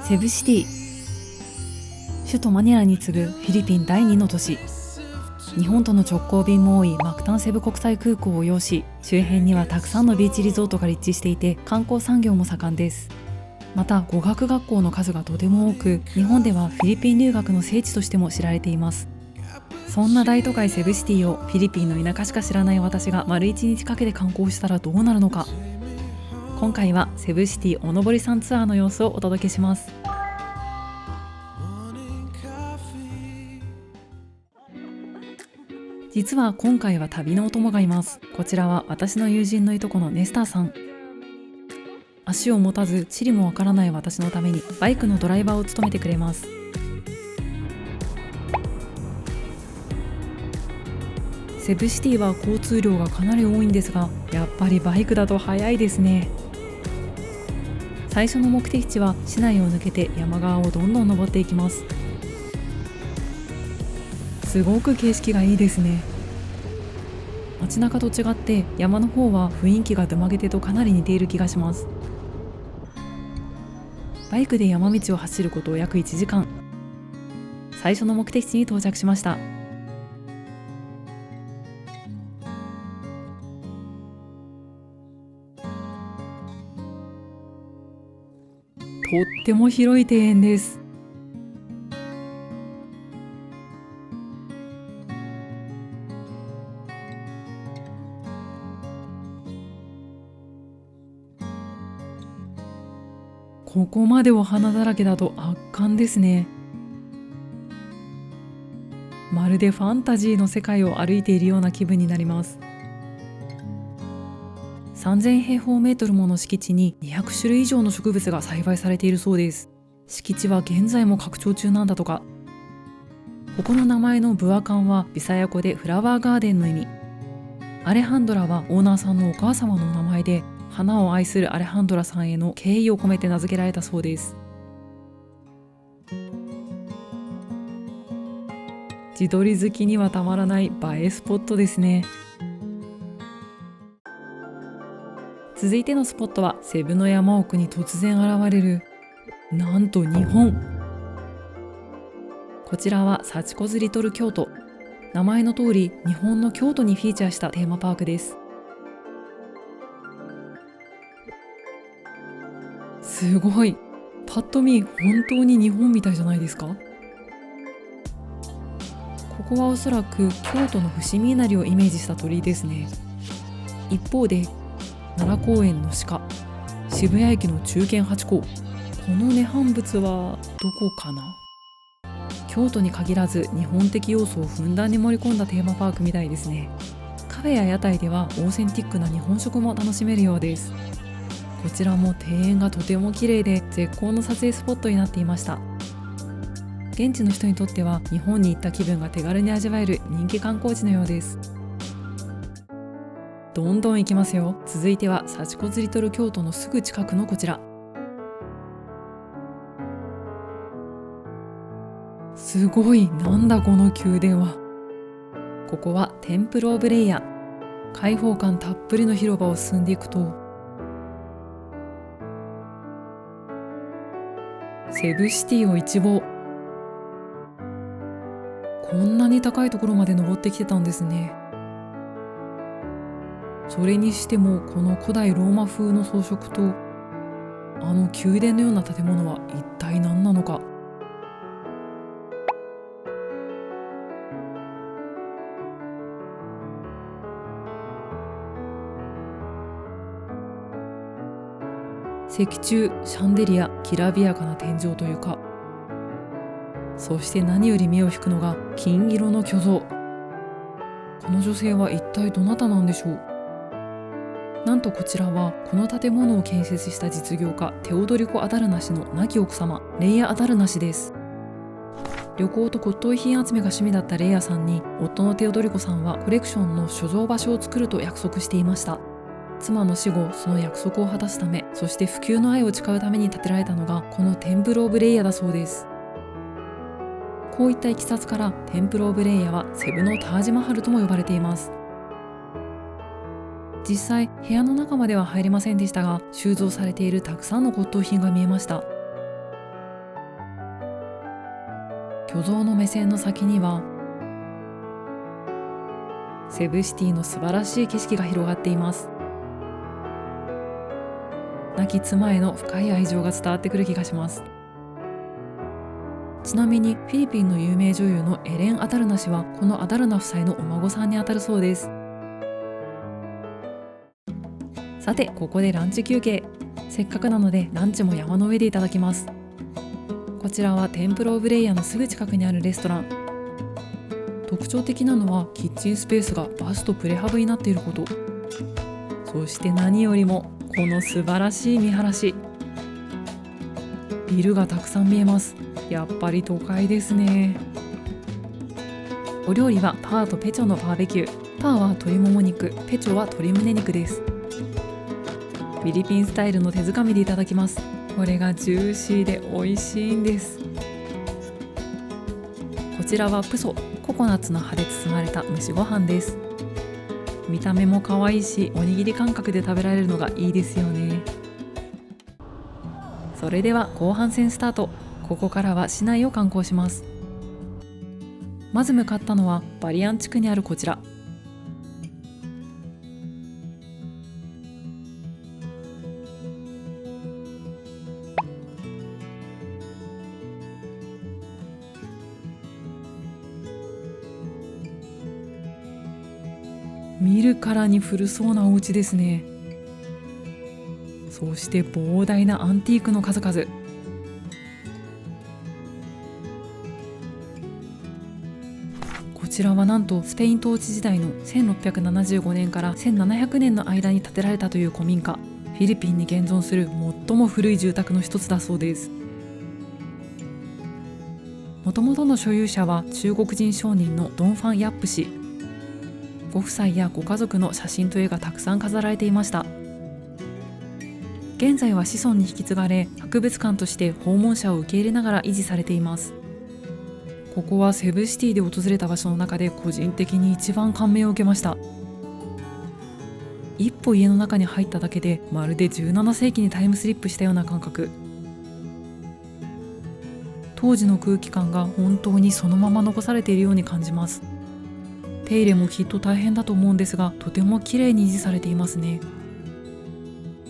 セブシティ、首都マニラに次ぐフィリピン第2の都市。日本との直行便も多いマクタンセブ国際空港を要し、周辺にはたくさんのビーチリゾートが立地していて、観光産業も盛んです。また語学学校の数がとても多く、日本ではフィリピン留学の聖地としても知られています。そんな大都会セブシティをフィリピンの田舎しか知らない私が丸1日かけて観光したらどうなるのか。今回はセブシティおのぼりさんツアーの様子をお届けします。実は今回は旅のお供がいます。こちらは私の友人のいとこのネスターさん。足を持たず地理もわからない私のためにバイクのドライバーを務めてくれます。セブシティは交通量がかなり多いんですが、やっぱりバイクだと速いですね。最初の目的地は市内を抜けて山側をどんどん登っていきます。すごく景色がいいですね。街中と違って山の方は雰囲気がドマゲテとかなり似ている気がします。バイクで山道を走ること約1時間。最初の目的地に到着しました。とっても広い庭園です。ここまでお花だらけだと圧巻ですね。まるでファンタジーの世界を歩いているような気分になります。3000平方メートルもの敷地に200種類以上の植物が栽培されているそうです。敷地は現在も拡張中なんだとか。ここの名前のブアカンはビサヤ語でフラワーガーデンの意味。アレハンドラはオーナーさんのお母様の名前で、花を愛するアレハンドラさんへの敬意を込めて名付けられたそうです。自撮り好きにはたまらない映えスポットですね。続いてのスポットはセブの山奥に突然現れる、なんと日本。こちらはサチコズリトル京都。名前の通り日本の京都にフィーチャーしたテーマパークです。すごい、パッと見本当に日本みたいじゃないですか。ここはおそらく京都の伏見稲荷をイメージした鳥居ですね。一方で奈良公園の鹿、渋谷駅の忠犬ハチ公、この涅槃仏はどこかな。京都に限らず日本的要素をふんだんに盛り込んだテーマパークみたいですね。カフェや屋台ではオーセンティックな日本食も楽しめるようです。こちらも庭園がとても綺麗で絶好の撮影スポットになっていました。現地の人にとっては日本に行った気分が手軽に味わえる人気観光地のようです。どんどん行きますよ。続いてはサチコズリトル京都のすぐ近くのこちら。すごい、なんだこの宮殿は。ここはテンプル・オブ・レイヤ。開放感たっぷりの広場を進んでいくと、セブシティを一望。こんなに高いところまで登ってきてたんですね。それにしてもこの古代ローマ風の装飾とあの宮殿のような建物は一体何なのか。石柱、シャンデリア、きらびやかな天井というか、そして何より目を引くのが金色の巨像。この女性は一体どなたなんでしょう。なんとこちらはこの建物を建設した実業家テオドリコ・アダルナ氏の亡き奥様レイヤ・アダルナ氏です。旅行と骨董品集めが趣味だったレイヤさんに夫のテオドリコさんはコレクションの所蔵場所を作ると約束していました。妻の死後その約束を果たすため、そして不朽の愛を誓うために建てられたのがこのテンプル・オブ・レイヤだそうです。こういったいきさつからテンプル・オブ・レイヤはセブのタージマハルとも呼ばれています。実際部屋の中までは入れませんでしたが、収蔵されているたくさんの骨董品が見えました。巨像の目線の先にはセブシティの素晴らしい景色が広がっています。亡き妻への深い愛情が伝わってくる気がします。ちなみにフィリピンの有名女優のエレン・アダルナ氏はこのアダルナ夫妻のお孫さんにあたるそうです。さて、ここでランチ休憩。せっかくなのでランチも山の上でいただきます。こちらはテンプルオブレイヤーのすぐ近くにあるレストラン。特徴的なのはキッチンスペースがバスとプレハブになっていること。そして何よりもこの素晴らしい見晴らし。ビルがたくさん見えます。やっぱり都会ですね。お料理はパーとペチョのバーベキュー。パーは鶏もも肉、ペチョは鶏胸肉です。フィリピンスタイルの手づかみでいただきます。これがジューシーで美味しいんです。こちらはプソ、ココナッツの葉で包まれた蒸しご飯です。見た目も可愛いし、おにぎり感覚で食べられるのがいいですよね。それでは後半戦スタート。ここからは市内を観光します。まず向かったのはバリアン地区にあるこちら。見るからに古そうなお家ですね。そして膨大なアンティークの数々。こちらはなんとスペイン統治時代の1675年から1700年の間に建てられたという古民家。フィリピンに現存する最も古い住宅の一つだそうです。もともとの所有者は中国人商人のドン・ファン・ヤップ氏。ご夫妻やご家族の写真と絵がたくさん飾られていました。現在は子孫に引き継がれ、博物館として訪問者を受け入れながら維持されています。ここはセブシティで訪れた場所の中で個人的に一番感銘を受けました。一歩家の中に入っただけでまるで17世紀にタイムスリップしたような感覚。当時の空気感が本当にそのまま残されているように感じます。手入れもきっと大変だと思うんですが、とても綺麗に維持されていますね。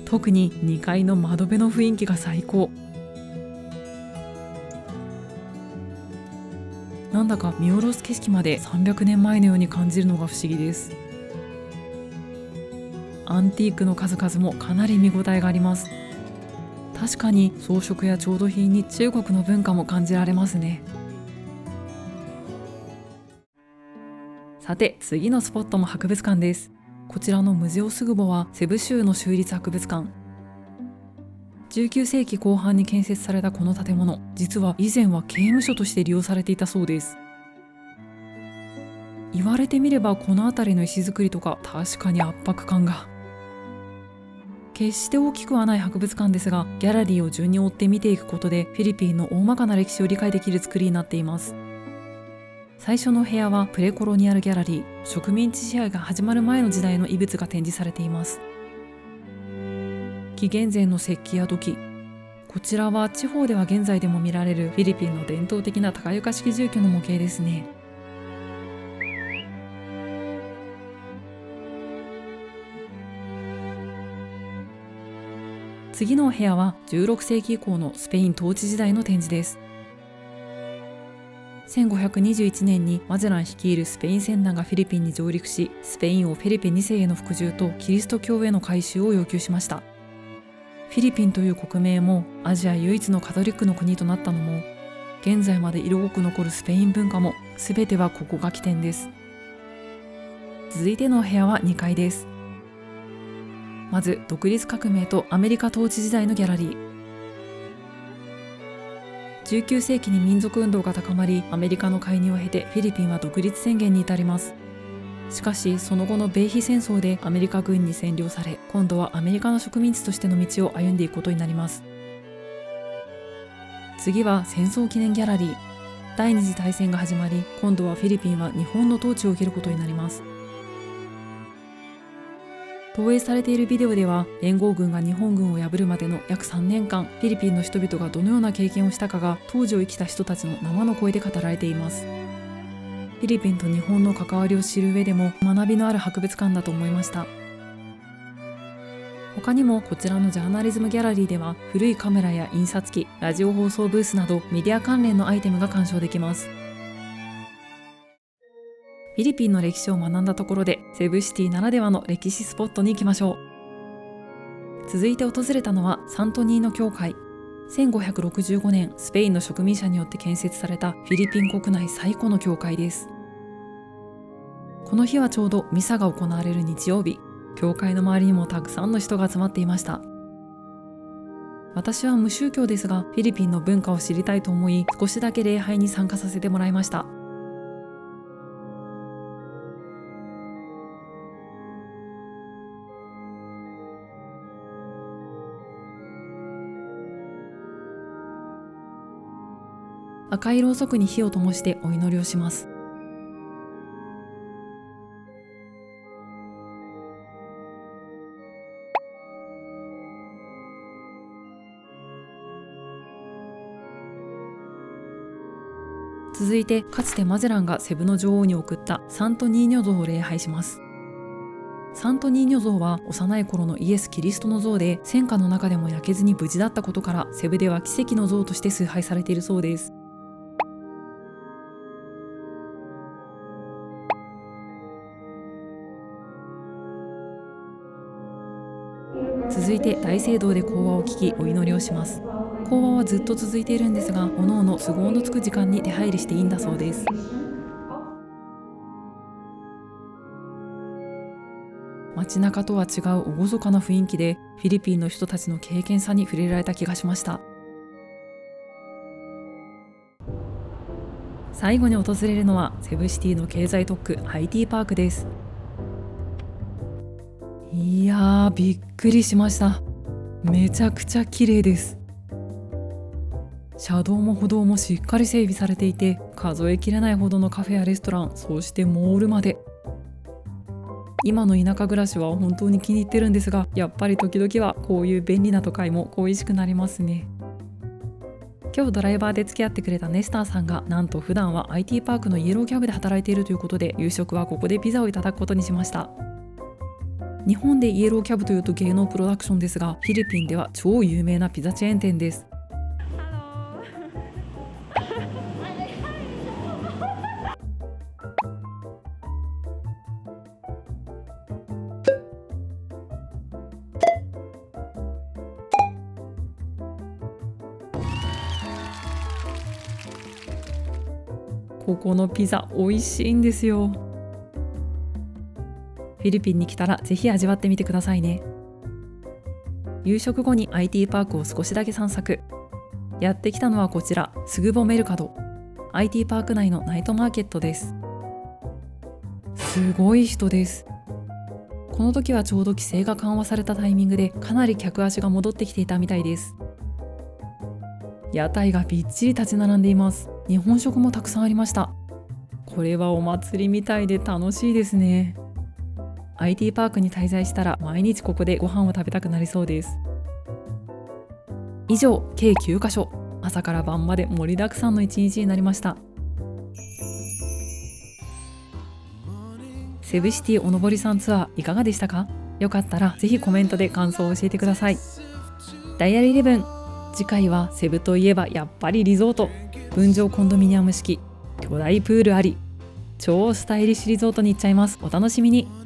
特に2階の窓辺の雰囲気が最高。なんだか見下ろす景色まで300年前のように感じるのが不思議です。アンティークの数々もかなり見応えがあります。確かに装飾や調度品に中国の文化も感じられますね。さて、次のスポットも博物館です。こちらのムゼオスグボはセブ州の州立博物館。19世紀後半に建設されたこの建物、実は以前は刑務所として利用されていたそうです。言われてみればこの辺りの石造りとか確かに圧迫感が。決して大きくはない博物館ですが、ギャラリーを順に追って見ていくことでフィリピンの大まかな歴史を理解できる作りになっています。最初の部屋はプレコロニアルギャラリー。植民地支配が始まる前の時代の遺物が展示されています。紀元前の石器や土器。こちらは地方では現在でも見られるフィリピンの伝統的な高床式住居の模型ですね。次のお部屋は16世紀以降のスペイン統治時代の展示です。1521年にマゼラン率いるスペイン船団がフィリピンに上陸し、スペイン王フェリペ2世への服従とキリスト教への改宗を要求しました。フィリピンという国名もアジア唯一のカトリックの国となったのも、現在まで色濃く残るスペイン文化も全てはここが起点です。続いてのお部屋は2階です。まず独立革命とアメリカ統治時代のギャラリー。19世紀に民族運動が高まり、アメリカの介入を経てフィリピンは独立宣言に至ります。しかしその後の米菲戦争でアメリカ軍に占領され、今度はアメリカの植民地としての道を歩んでいくことになります。次は戦争記念ギャラリー。第二次大戦が始まり、今度はフィリピンは日本の統治を受けることになります。投影されているビデオでは、連合軍が日本軍を破るまでの約3年間、フィリピンの人々がどのような経験をしたかが当時を生きた人たちの生の声で語られています。フィリピンと日本の関わりを知る上でも学びのある博物館だと思いました。他にもこちらのジャーナリズムギャラリーでは、古いカメラや印刷機、ラジオ放送ブースなどメディア関連のアイテムが鑑賞できます。フィリピンの歴史を学んだところで、セブシティならではの歴史スポットに行きましょう。続いて訪れたのはサントニーノ教会。1565年、スペインの植民者によって建設されたフィリピン国内最古の教会です。この日はちょうどミサが行われる日曜日。教会の周りにもたくさんの人が集まっていました。私は無宗教ですが、フィリピンの文化を知りたいと思い、少しだけ礼拝に参加させてもらいました。赤いろうそくに火を灯してお祈りをします。続いて、かつてマゼランがセブの女王に贈ったサントニーニョ像を礼拝します。サントニーニョ像は幼い頃のイエス・キリストの像で、戦火の中でも焼けずに無事だったことから、セブでは奇跡の像として崇拝されているそうです。続いて大聖堂で講話を聞き、お祈りをします。講話はずっと続いているんですが、おのおの都合のつく時間に出入りしていいんだそうです。街中とは違う厳かな雰囲気で、フィリピンの人たちの敬虔さに触れられた気がしました。最後に訪れるのはセブシティの経済特区 IT パークです。いやー、びっくりしました。めちゃくちゃ綺麗です。車道も歩道もしっかり整備されていて、数えきれないほどのカフェやレストラン、そしてモールまで。今の田舎暮らしは本当に気に入ってるんですが、やっぱり時々はこういう便利な都会も恋しくなりますね。今日ドライバーで付き合ってくれたネスターさんが、なんと普段は IT パークのイエローキャブで働いているということで、夕食はここでピザをいただくことにしました。日本でイエローキャブというと芸能プロダクションですが、フィリピンでは超有名なピザチェーン店です。ここのピザ美味しいんですよ。フィリピンに来たらぜひ味わってみてくださいね。夕食後に IT パークを少しだけ散策。やってきたのはこちら、スグボメルカド。IT パーク内のナイトマーケットです。すごい人です。この時はちょうど規制が緩和されたタイミングで、かなり客足が戻ってきていたみたいです。屋台がびっちり立ち並んでいます。日本食もたくさんありました。これはお祭りみたいで楽しいですね。IT パークに滞在したら毎日ここでご飯を食べたくなりそうです。以上、計9カ所、朝から晩まで盛りだくさんの一日になりました。セブシティおのぼりさんツアーいかがでしたか？よかったらぜひコメントで感想を教えてください。ダイアリー11、次回はセブといえばやっぱりリゾート、分譲コンドミニアム式、巨大プールあり、超スタイリッシュリゾートに行っちゃいます。お楽しみに。